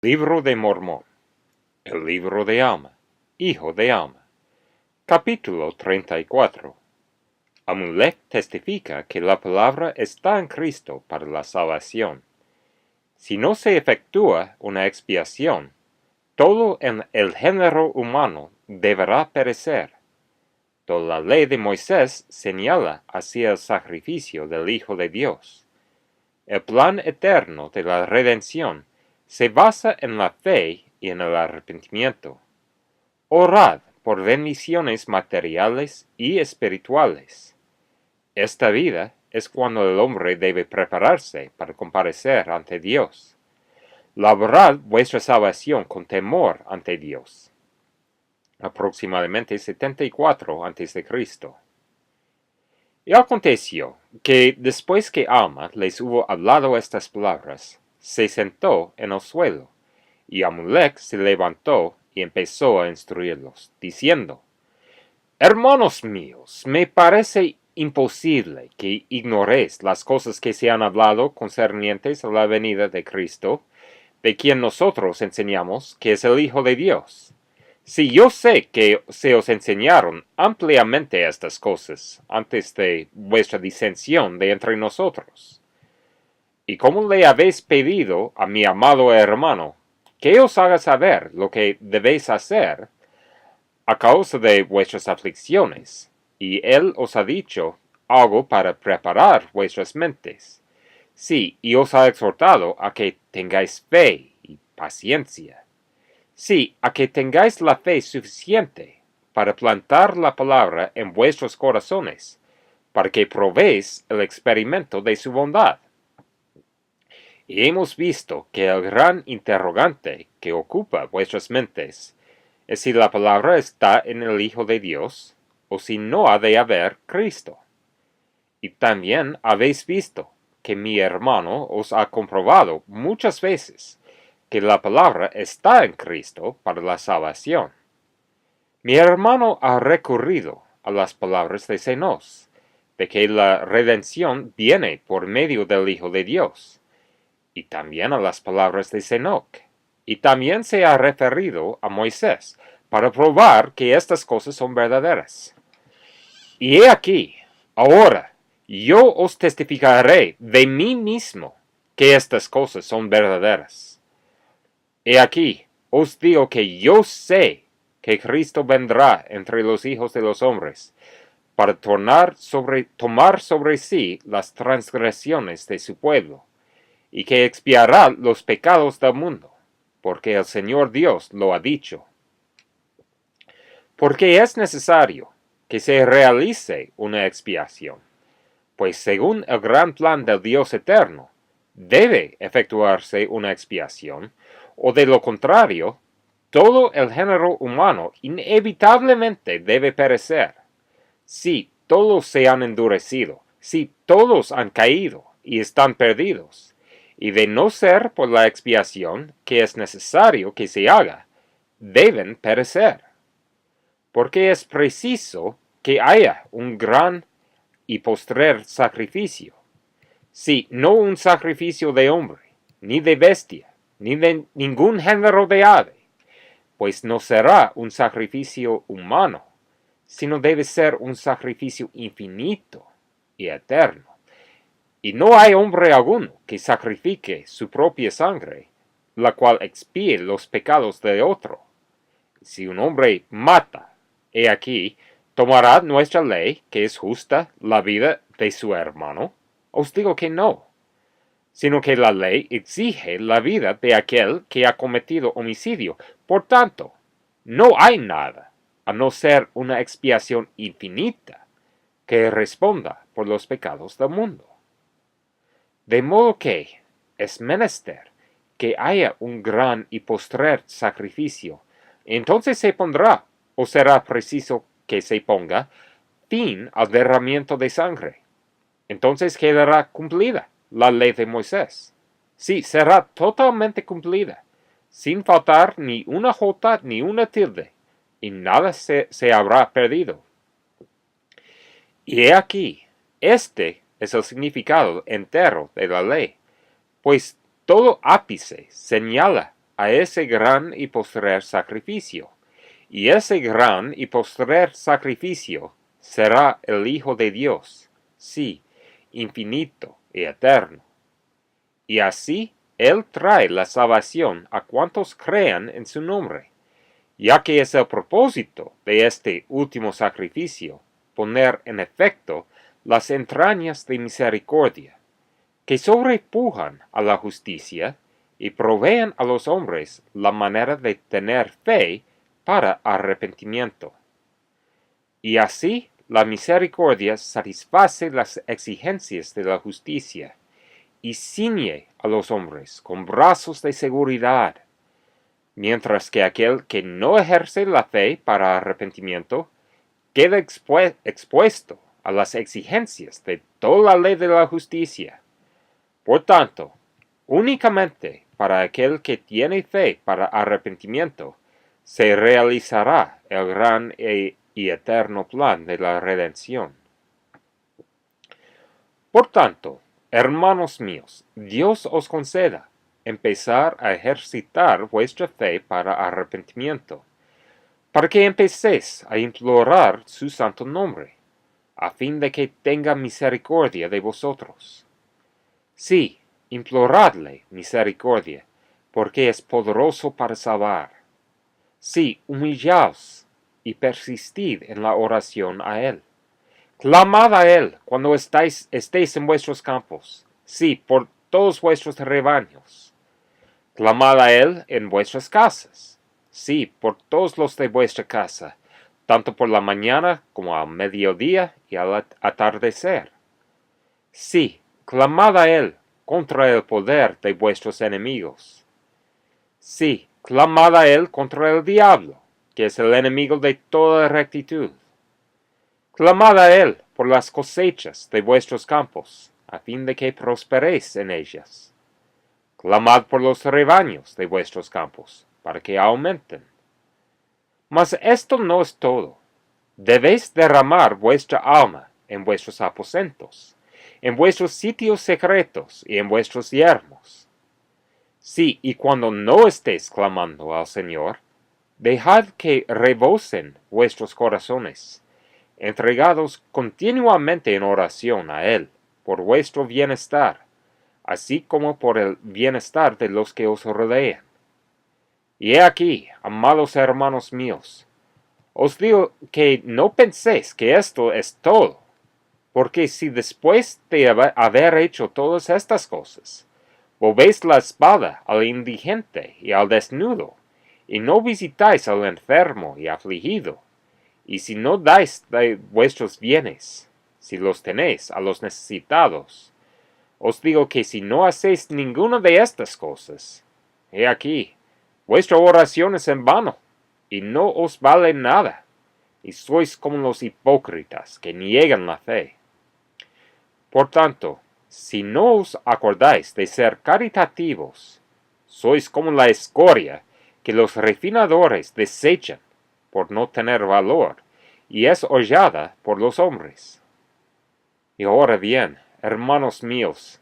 Libro de Mormón. El libro de Alma. Hijo de Alma. Capítulo 34. Amulek testifica que la palabra está en Cristo para la salvación. Si no se efectúa una expiación, todo el género humano deberá perecer. Toda la ley de Moisés señala hacia el sacrificio del Hijo de Dios. El plan eterno de la redención se basa en la fe y en el arrepentimiento. Orad por bendiciones materiales y espirituales. Esta vida es cuando el hombre debe prepararse para comparecer ante Dios. Labrad vuestra salvación con temor ante Dios. Aproximadamente 74 a.C. Y aconteció que después que Alma les hubo hablado estas palabras, se sentó en el suelo, y Amulek se levantó y empezó a instruirlos, diciendo: Hermanos míos, me parece imposible que ignoréis las cosas que se han hablado concernientes a la venida de Cristo, de quien nosotros enseñamos que es el Hijo de Dios. Si yo sé que se os enseñaron ampliamente estas cosas antes de vuestra disensión de entre nosotros. Y como le habéis pedido a mi amado hermano que os haga saber lo que debéis hacer a causa de vuestras aflicciones, y él os ha dicho algo para preparar vuestras mentes. Sí, y os ha exhortado a que tengáis fe y paciencia. Sí, a que tengáis la fe suficiente para plantar la palabra en vuestros corazones, para que probéis el experimento de su bondad. Y hemos visto que el gran interrogante que ocupa vuestras mentes es si la palabra está en el Hijo de Dios, o si no ha de haber Cristo. Y también habéis visto que mi hermano os ha comprobado muchas veces que la palabra está en Cristo para la salvación. Mi hermano ha recurrido a las palabras de Zenos, de que la redención viene por medio del Hijo de Dios, y también a las palabras de Zenoc, y también se ha referido a Moisés, para probar que estas cosas son verdaderas. Y he aquí, ahora, yo os testificaré de mí mismo que estas cosas son verdaderas. He aquí, os digo que yo sé que Cristo vendrá entre los hijos de los hombres, para tomar sobre sí las transgresiones de su pueblo, y que expiará los pecados del mundo, porque el Señor Dios lo ha dicho. Porque es necesario que se realice una expiación, pues según el gran plan del Dios eterno, debe efectuarse una expiación, o de lo contrario, todo el género humano inevitablemente debe perecer. Si todos se han endurecido, si todos han caído y están perdidos, y de no ser por la expiación que es necesario que se haga, deben perecer. Porque es preciso que haya un gran y postrer sacrificio. Sí, no un sacrificio de hombre, ni de bestia, ni de ningún género de ave, pues no será un sacrificio humano, sino debe ser un sacrificio infinito y eterno. Y no hay hombre alguno que sacrifique su propia sangre, la cual expíe los pecados de otro. Si un hombre mata, he aquí, ¿tomará nuestra ley, que es justa, la vida de su hermano? Os digo que no, sino que la ley exige la vida de aquel que ha cometido homicidio. Por tanto, no hay nada, a no ser una expiación infinita, que responda por los pecados del mundo. De modo que es menester que haya un gran y postrer sacrificio, entonces se pondrá, o será preciso que se ponga, fin al derramamiento de sangre. Entonces quedará cumplida la ley de Moisés. Sí, será totalmente cumplida, sin faltar ni una jota ni una tilde, y nada se habrá perdido. Y he aquí, este es el significado entero de la ley, pues todo ápice señala a ese gran y postrer sacrificio, y ese gran y postrer sacrificio será el Hijo de Dios, sí, infinito y eterno. Y así Él trae la salvación a cuantos crean en su nombre, ya que es el propósito de este último sacrificio poner en efecto las entrañas de misericordia, que sobrepujan a la justicia y proveen a los hombres la manera de tener fe para arrepentimiento. Y así la misericordia satisface las exigencias de la justicia y ciñe a los hombres con brazos de seguridad, mientras que aquel que no ejerce la fe para arrepentimiento queda expuesto a las exigencias de toda la ley de la justicia. Por tanto, únicamente para aquel que tiene fe para arrepentimiento se realizará el gran y eterno plan de la redención. Por tanto, hermanos míos, Dios os conceda empezar a ejercitar vuestra fe para arrepentimiento, para que empecéis a implorar su santo nombre, a fin de que tenga misericordia de vosotros. Sí, imploradle misericordia, porque es poderoso para salvar. Sí, humillaos y persistid en la oración a Él. Clamad a Él cuando estéis en vuestros campos, sí, por todos vuestros rebaños. Clamad a Él en vuestras casas, sí, por todos los de vuestra casa, tanto por la mañana como al mediodía y al atardecer. Sí, clamad a Él contra el poder de vuestros enemigos. Sí, clamad a Él contra el diablo, que es el enemigo de toda rectitud. Clamad a Él por las cosechas de vuestros campos, a fin de que prosperéis en ellas. Clamad por los rebaños de vuestros campos, para que aumenten. Mas esto no es todo. Debéis derramar vuestra alma en vuestros aposentos, en vuestros sitios secretos y en vuestros yermos. Sí, y cuando no estéis clamando al Señor, dejad que rebosen vuestros corazones, entregados continuamente en oración a Él, por vuestro bienestar, así como por el bienestar de los que os rodean. Y he aquí, amados hermanos míos, os digo que no penséis que esto es todo, porque si después de haber hecho todas estas cosas, volvéis la espalda al indigente y al desnudo, y no visitáis al enfermo y afligido, y si no dais de vuestros bienes, si los tenéis, a los necesitados, os digo que si no hacéis ninguna de estas cosas, he aquí, vuestra oración es en vano, y no os vale nada, y sois como los hipócritas que niegan la fe. Por tanto, si no os acordáis de ser caritativos, sois como la escoria que los refinadores desechan por no tener valor, y es hollada por los hombres. Y ahora bien, hermanos míos,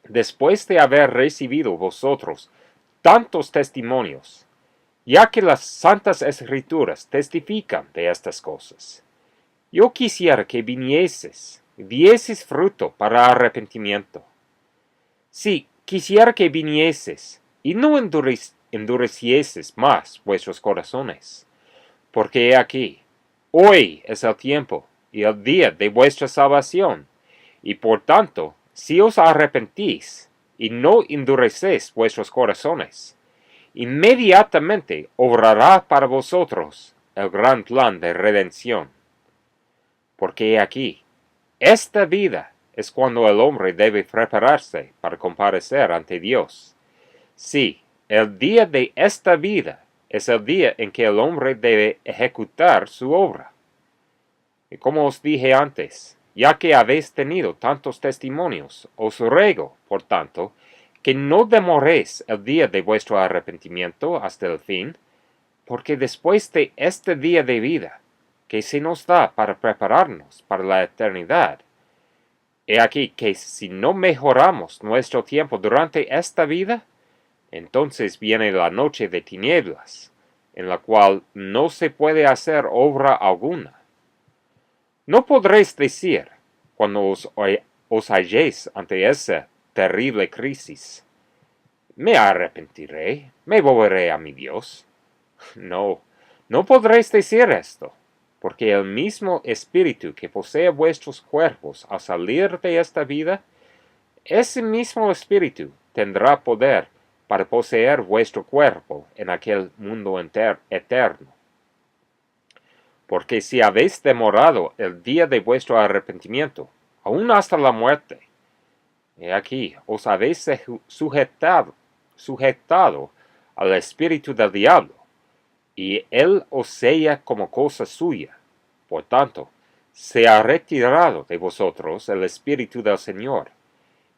después de haber recibido vosotros tantos testimonios, ya que las santas escrituras testifican de estas cosas, yo quisiera que vinieses, dieses fruto para arrepentimiento. Sí, quisiera que vinieses, y no endurecieses más vuestros corazones, porque he aquí, hoy es el tiempo y el día de vuestra salvación, y por tanto, si os arrepentís y no endurecéis vuestros corazones, inmediatamente obrará para vosotros el gran plan de redención. Porque he aquí, esta vida es cuando el hombre debe prepararse para comparecer ante Dios. Sí, el día de esta vida es el día en que el hombre debe ejecutar su obra. Y como os dije antes, ya que habéis tenido tantos testimonios, os ruego, por tanto, que no demoréis el día de vuestro arrepentimiento hasta el fin, porque después de este día de vida, que se nos da para prepararnos para la eternidad, he aquí que si no mejoramos nuestro tiempo durante esta vida, Entonces viene la noche de tinieblas, en la cual no se puede hacer obra alguna. No podréis decir, cuando os halléis ante esa terrible crisis, me arrepentiré, me volveré a mi Dios. No, no podréis decir esto, porque el mismo Espíritu que posee vuestros cuerpos al salir de esta vida, ese mismo Espíritu tendrá poder para poseer vuestro cuerpo en aquel mundo eterno. Porque si habéis demorado el día de vuestro arrepentimiento, aún hasta la muerte, he aquí, os habéis sujetado al espíritu del diablo, y él os sella como cosa suya. Por tanto, se ha retirado de vosotros el espíritu del Señor,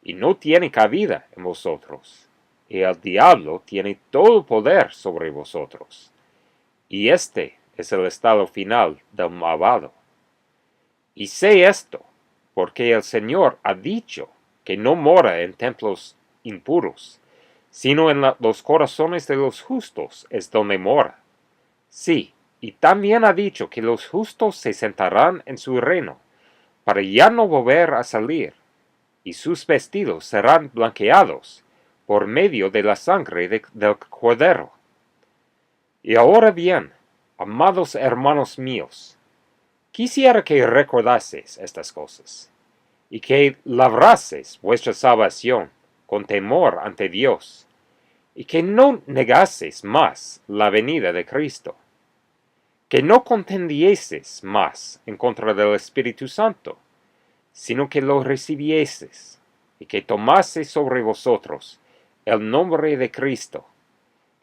y no tiene cabida en vosotros, y el diablo tiene todo poder sobre vosotros. Y este es el estado final del malvado. Y sé esto, porque el Señor ha dicho que no mora en templos impuros, sino en los corazones de los justos es donde mora. Sí, y también ha dicho que los justos se sentarán en su reino, para ya no volver a salir, y sus vestidos serán blanqueados por medio de la sangre del Cordero. Y ahora bien, amados hermanos míos, quisiera que recordaseis estas cosas, y que labraseis vuestra salvación con temor ante Dios, y que no negaseis más la venida de Cristo, que no contendieseis más en contra del Espíritu Santo, sino que lo recibieseis, y que tomaseis sobre vosotros el nombre de Cristo,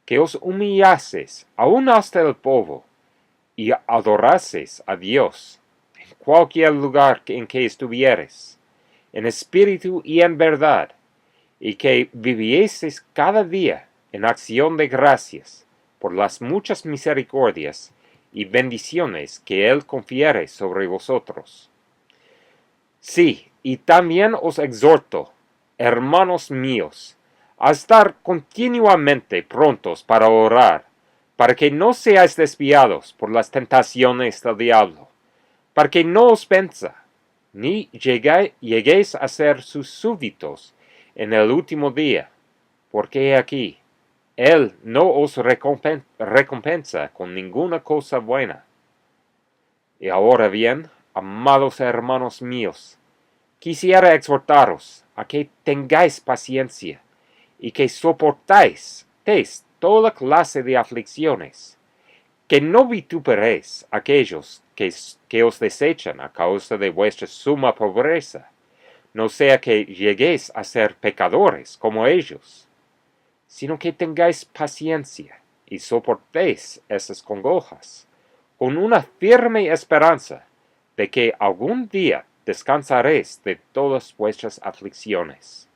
que os humillaseis aún hasta el polvo, y adoraseis a Dios en cualquier lugar en que estuviereis, en espíritu y en verdad, y que vivieseis cada día en acción de gracias por las muchas misericordias y bendiciones que Él confiere sobre vosotros. Sí, y también os exhorto, hermanos míos, a estar continuamente prontos para orar, para que no seáis desviados por las tentaciones del diablo, para que no os venza, ni lleguéis a ser sus súbditos en el último día, porque he aquí, Él no os recompensa con ninguna cosa buena. Y ahora bien, amados hermanos míos, quisiera exhortaros a que tengáis paciencia y que soportáis toda clase de aflicciones, que no vituperéis aquellos que os desechan a causa de vuestra suma pobreza, no sea que lleguéis a ser pecadores como ellos, sino que tengáis paciencia y soportéis esas congojas, con una firme esperanza de que algún día descansaréis de todas vuestras aflicciones.